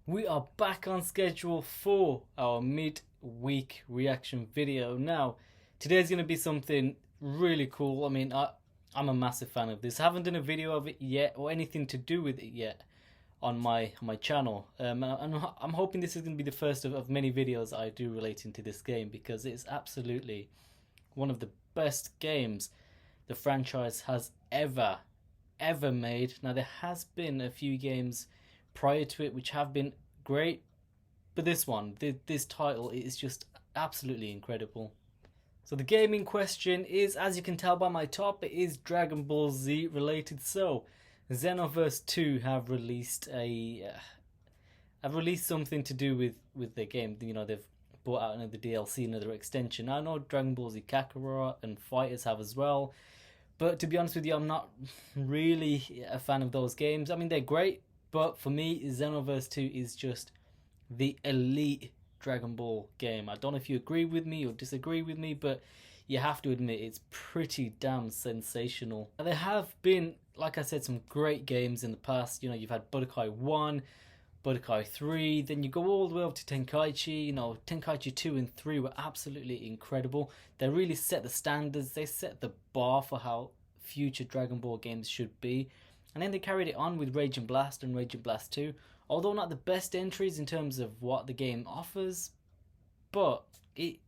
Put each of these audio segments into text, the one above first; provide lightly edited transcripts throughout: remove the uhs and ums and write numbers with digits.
We are back on schedule for our mid-week reaction video. Now, today's going to be something really cool. I'm a massive fan of this. I haven't done a video of it yet or anything to do with it yet on my channel. I'm hoping this is going to be the first of many videos I do relating to this game because it's absolutely one of the best games the franchise has ever made. Now, there has been a few games prior to it which have been great, but this title is just absolutely incredible. So the game in question is, as you can tell by my top, it is Dragon Ball Z related. So Xenoverse 2 have released something to do with their game. You know, they've brought out another DLC, another extension. I know Dragon Ball Z Kakarot and Fighters have as well, but to be honest with you, I'm not really a fan of those games. I mean, they're great, but for me, Xenoverse 2 is just the elite Dragon Ball game. I don't know if you agree with me or disagree with me, but you have to admit it's pretty damn sensational. Now, there have been, like I said, some great games in the past. You know, you've had Budokai 1, Budokai 3, then you go all the way up to Tenkaichi. You know, Tenkaichi 2 and 3 were absolutely incredible. They really set the standards, they set the bar for how future Dragon Ball games should be. And then they carried it on with Raging Blast and Raging Blast 2. Although not the best entries in terms of what the game offers, but it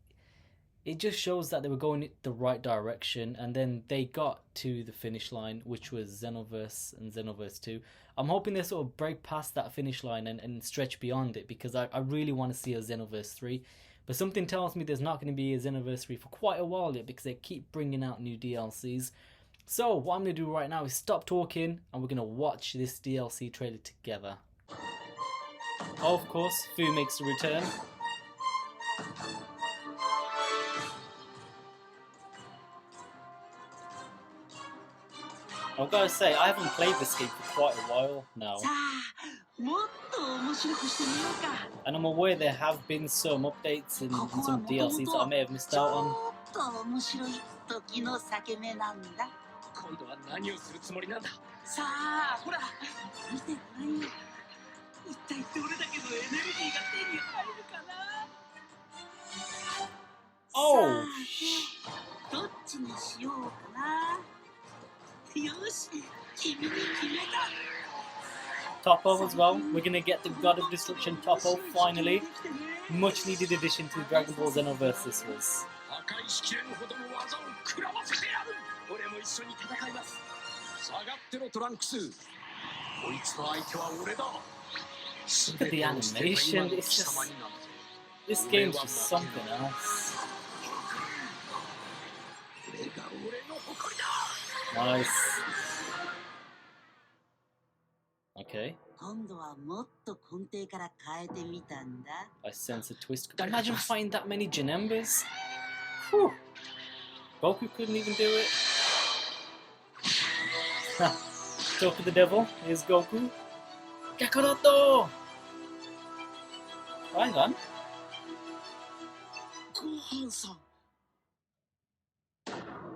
just shows that they were going the right direction, and then they got to the finish line, which was Xenoverse and Xenoverse 2. I'm hoping they sort of break past that finish line and stretch beyond it, because I really want to see a Xenoverse 3. But something tells me there's not going to be a Xenoverse 3 for quite a while yet, because they keep bringing out new DLCs. So what I'm going to do right now is stop talking, and we're going to watch this DLC trailer together. Of course, Fu makes a return. I've got to say, I haven't played this game for quite a while now. And I'm aware there have been some updates and some DLCs that I may have missed out on. Oh! Toppo as well. We're gonna get the God of Destruction Toppo finally. Much needed addition to Dragon Ball Xenoverse this was. Look at the animation, it's just... this game's just something else. Nice. Okay. I sense a twist. Could you imagine fighting that many Janembas? Whew. Goku couldn't even do it. Talk to the devil. Here's Goku. Kakaroto! Oh, hang on.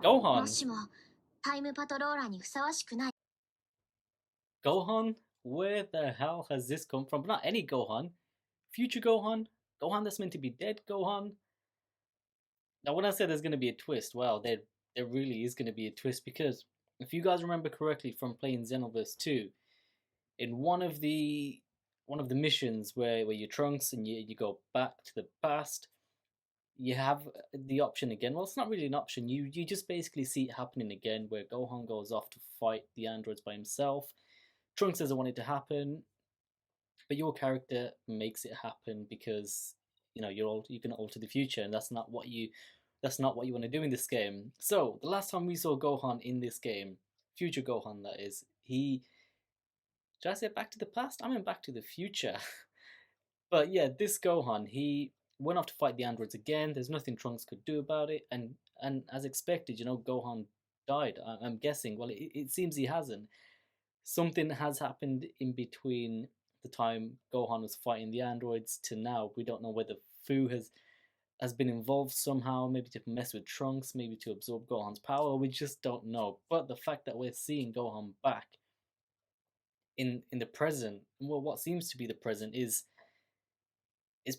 Gohan. Gohan? Where the hell has this come from? But not any Gohan. Future Gohan? Gohan that's meant to be dead Gohan? Now, when I said there's going to be a twist, well, there really is going to be a twist, because if you guys remember correctly from playing Xenoverse 2, in one of the missions where you Trunks and you go back to the past, you have the option again. Well, it's not really an option. You just basically see it happening again, where Gohan goes off to fight the androids by himself. Trunks doesn't want it to happen, but your character makes it happen because you know you're gonna alter the future, and that's not what you want to do in this game. So the last time we saw Gohan in this game, future Gohan that is, did I say back to the past? I mean back to the future. But yeah, this Gohan, he went off to fight the androids again. There's nothing Trunks could do about it, and as expected, you know, Gohan died. I'm guessing. Well, it seems he hasn't. Something has happened in between the time Gohan was fighting the androids to now. We don't know whether Fu has been involved somehow, maybe to mess with Trunks, maybe to absorb Gohan's power. We just don't know. But the fact that we're seeing Gohan back in the present, well, what seems to be the present is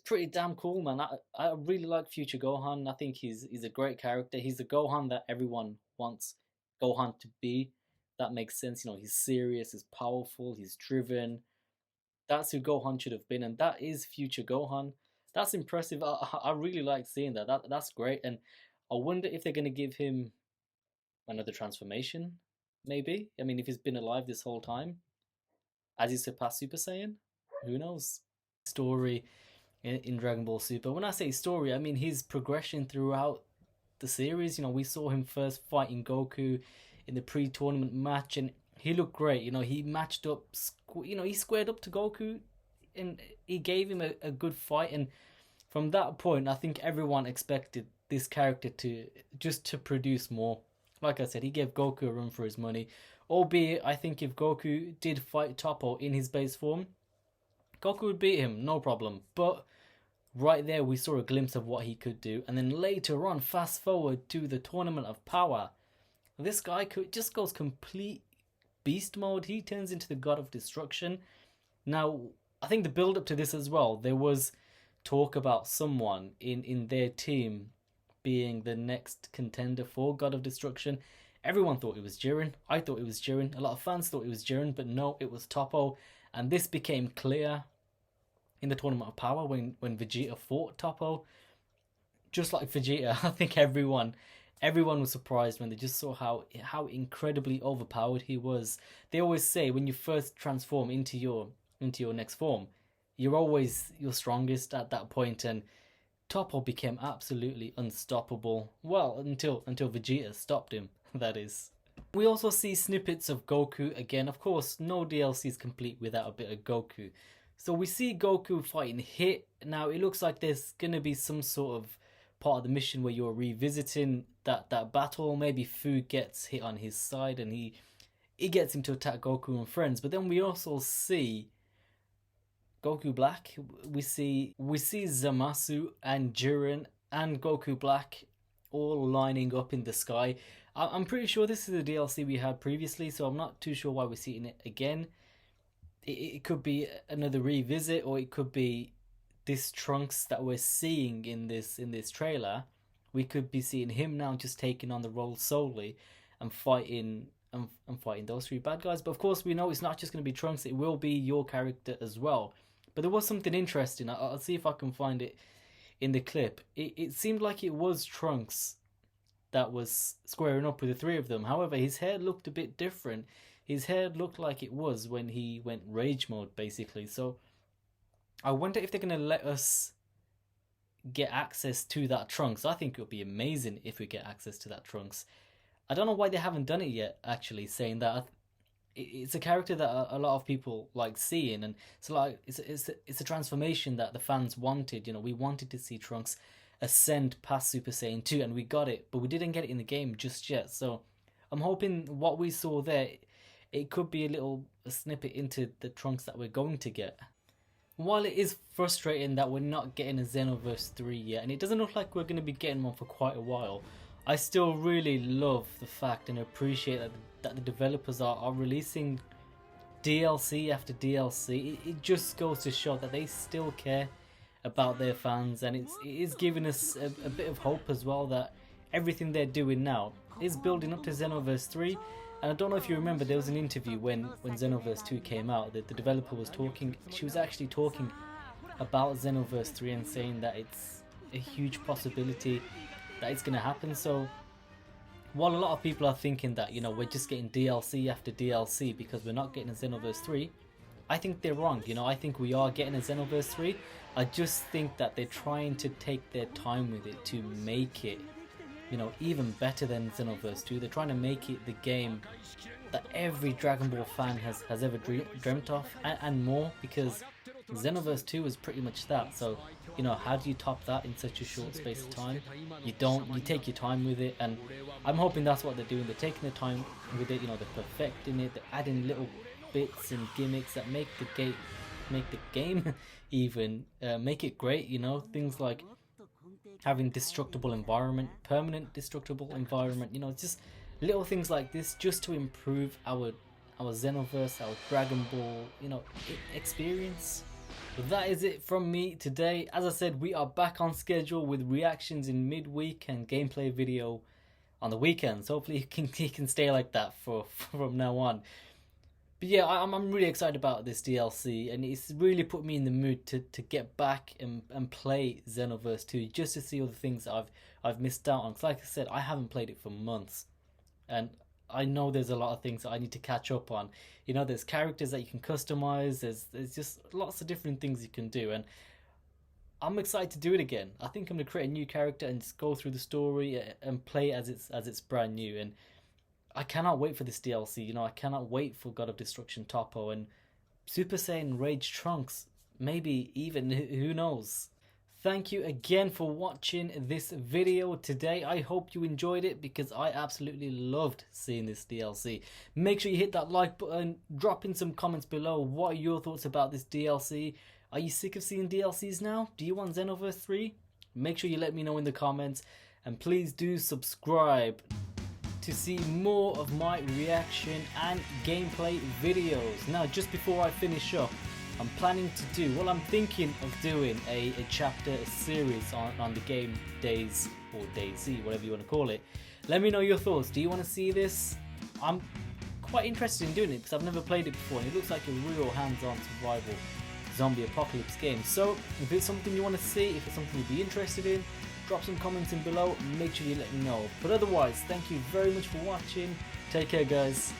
pretty damn cool, man. I really like Future Gohan. I think he's a great character. He's the Gohan that everyone wants Gohan to be. That makes sense. You know, he's serious, he's powerful, he's driven. That's who Gohan should have been, and that is Future Gohan. That's impressive. I really like seeing that. That's great, and I wonder if they're gonna give him another transformation. Maybe. I mean, if he's been alive this whole time, as he surpassed Super Saiyan, who knows? Story in Dragon Ball Super. When I say story, I mean his progression throughout the series. You know, we saw him first fighting Goku in the pre-tournament match, and he looked great. You know, he matched up. You know, he squared up to Goku, and he gave him a good fight. And from that point, I think everyone expected this character to just to produce more. Like I said, he gave Goku a run for his money. Albeit, I think if Goku did fight Toppo in his base form, Goku would beat him, no problem. But right there, we saw a glimpse of what he could do. And then later on, fast forward to the Tournament of Power, this guy just goes complete beast mode. He turns into the God of Destruction. Now, I think the build up to this as well, there was talk about someone in their team being the next contender for God of Destruction. Everyone thought it was Jiren. I thought it was Jiren. A lot of fans thought it was Jiren, but no, it was Toppo. And this became clear in the Tournament of Power when Vegeta fought Toppo. Just like Vegeta, I think everyone was surprised when they just saw how incredibly overpowered he was. They always say when you first transform into your next form, you're always your strongest at that point, and Toppo became absolutely unstoppable. Well, until Vegeta stopped him, that is. We also see snippets of Goku again. Of course, no DLC is complete without a bit of Goku. So we see Goku fighting Hit. Now it looks like there's gonna be some sort of part of the mission where you're revisiting that battle. Maybe Fu gets hit on his side and he gets him to attack Goku and friends. But then we also see Goku Black. We see Zamasu and Jiren and Goku Black all lining up in the sky. I'm pretty sure this is a DLC we had previously, so I'm not too sure why we're seeing it again. It could be another revisit, or it could be this Trunks that we're seeing in this trailer. We could be seeing him now just taking on the role solely and fighting fighting those three bad guys. But of course, we know it's not just going to be Trunks; it will be your character as well. But there was something interesting. I'll see if I can find it in the clip. It seemed like it was Trunks that was squaring up with the three of them. However, his hair looked a bit different. His hair looked like it was when he went rage mode, basically. So I wonder if they're going to let us get access to that Trunks. I think it would be amazing if we get access to that Trunks. I don't know why they haven't done it yet, actually, saying that. It's a character that a lot of people like seeing, and it's a transformation that the fans wanted. You know, we wanted to see Trunks ascend past Super Saiyan 2, and we got it, but we didn't get it in the game just yet. So I'm hoping what we saw there, it could be a snippet into the Trunks that we're going to get. While it is frustrating that we're not getting a Xenoverse 3 yet, and it doesn't look like we're going to be getting one for quite a while, I still really love the fact and appreciate that the developers are releasing DLC after DLC. It just goes to show that they still care about their fans, and it is giving us a bit of hope as well that everything they're doing now is building up to Xenoverse 3. And I don't know if you remember, there was an interview when Xenoverse 2 came out that the developer was talking. She was actually talking about Xenoverse 3 and saying that it's a huge possibility that it's going to happen. So while a lot of people are thinking that, you know, we're just getting DLC after DLC because we're not getting a Xenoverse 3, I think they're wrong. You know, I think we are getting a Xenoverse 3. I just think that they're trying to take their time with it to make it, you know, even better than Xenoverse 2. They're trying to make it the game that every Dragon Ball fan has ever dreamt of, and more, because Xenoverse 2 is pretty much that. So, you know, how do you top that in such a short space of time? You don't. You take your time with it, and I'm hoping that's what they're doing. They're taking their time with it. You know, they're perfecting it. They're adding little bits and gimmicks that make the game even make it great. You know, things like having destructible environment, permanent destructible environment. You know, just little things like this just to improve our our Xenoverse, our Dragon Ball, experience. But that is it from me today. As I said, we are back on schedule with reactions in midweek and gameplay video on the weekends. Hopefully it can stay like that from now on. But yeah, I'm really excited about this DLC, and it's really put me in the mood to get back and play Xenoverse 2, just to see all the things that I've missed out on. Because like I said, I haven't played it for months, and I know there's a lot of things that I need to catch up on. There's characters that you can customize. There's just lots of different things you can do, and I'm excited to do it again. I think I'm gonna create a new character and just go through the story and play as it's brand new. And I cannot wait for this DLC. I cannot wait for God of Destruction Toppo and Super Saiyan Rage Trunks. Maybe even, who knows. Thank you again for watching this video today. I hope you enjoyed it, because I absolutely loved seeing this DLC. Make sure you hit that like button, drop in some comments below. What are your thoughts about this DLC? Are you sick of seeing DLCs now? Do you want Xenoverse 3? Make sure you let me know in the comments, and please do subscribe to see more of my reaction and gameplay videos. Now, just before I finish up, I'm thinking of doing a chapter series on the game Days, or DayZ, whatever you want to call it. Let me know your thoughts. Do you want to see this? I'm quite interested in doing it, because I've never played it before, and it looks like a real hands-on survival zombie apocalypse game. So if it's something you want to see, if it's something you'd be interested in, drop some comments in below. Make sure you let me know. But otherwise, thank you very much for watching. Take care, guys.